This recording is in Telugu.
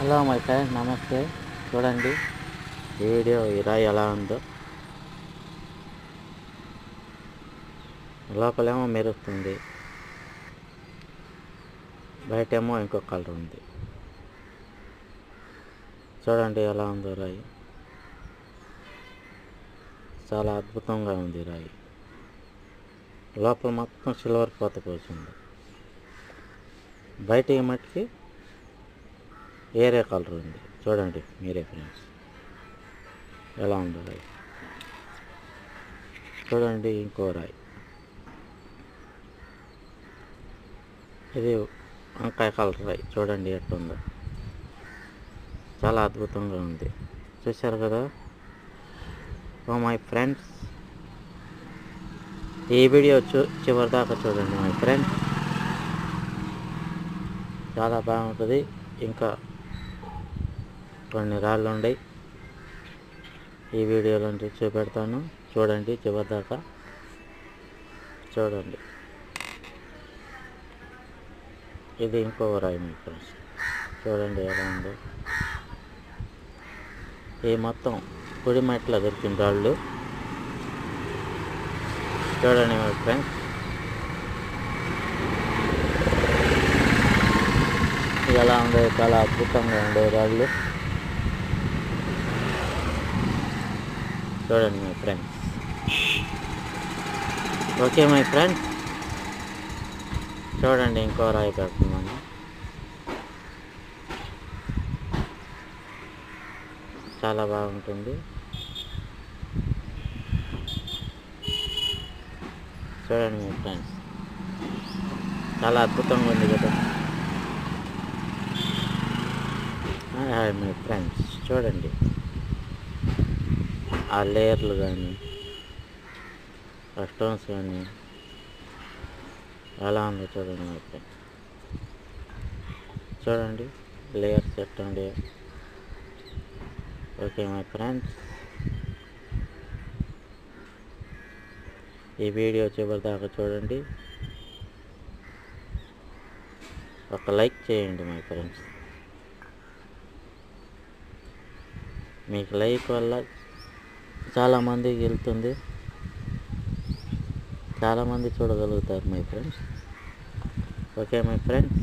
హలో మై ఫ్రెండ్స్, నమస్తే. చూడండి ఈ వీడియో, ఈ రాయి ఎలా ఉందో. లోపలేమో మెరుస్తుంది, బయటేమో ఇంకో కలర్ ఉంది. చూడండి ఎలా ఉందో రాయి. చాలా అద్భుతంగా ఉంది రాయి. లోపల మొత్తం సిల్వర్ పోత పోసింది, బయట మట్టికి వేరే కలర్ ఉంది. చూడండి మీరే ఫ్రెండ్స్ ఎలా ఉందో రాయి. చూడండి ఇంకో రాయి, ఇది వంకాయ కలర్ రాయి. చూడండి ఎట్టుందో, చాలా అద్భుతంగా ఉంది. చూశారు కదా. ఓ మై ఫ్రెండ్స్, ఈ వీడియో చివరి దాకా చూడండి మై ఫ్రెండ్స్, చాలా బాగుంటుంది. ఇంకా కొన్ని రాళ్ళు ఉన్నాయి, ఈ వీడియోలో చూపెడతాను. చూడండి చివరి దాకా చూడండి. ఇది ఇంకో రాయి మై ఫ్రెండ్స్, చూడండి ఎలా ఉందో. ఈ మొత్తం పొడి మట్టిలో దొరికిన రాళ్ళు. చూడండి మై ఫ్రెండ్స్, ఎలా ఉండే, చాలా అద్భుతంగా ఉండే రాళ్ళు. చూడండి my friends. Okay my friends, చూడండి ఇంకో రాయి పెడుతున్నాను. చాలా బాగుంటుంది. చూడండి మై ఫ్రెండ్స్, చాలా అద్భుతంగా ఉంది కదా. మై ఫ్రెండ్స్ చూడండి ఆ లేయర్లు కానీ, ఆ స్టోన్స్ కానీ ఎలా ఉందో చూడండి మై ఫ్రెండ్స్. చూడండి లేయర్స్ ఎట్టండి. ఓకే మై ఫ్రెండ్స్, ఈ వీడియో చివరి దాకా చూడండి. ఒక లైక్ చేయండి మై ఫ్రెండ్స్. మీకు లైక్ వల్ల చాలామందికి వెళ్తుంది, చాలామంది చూడగలుగుతారు my friends. Okay my friends.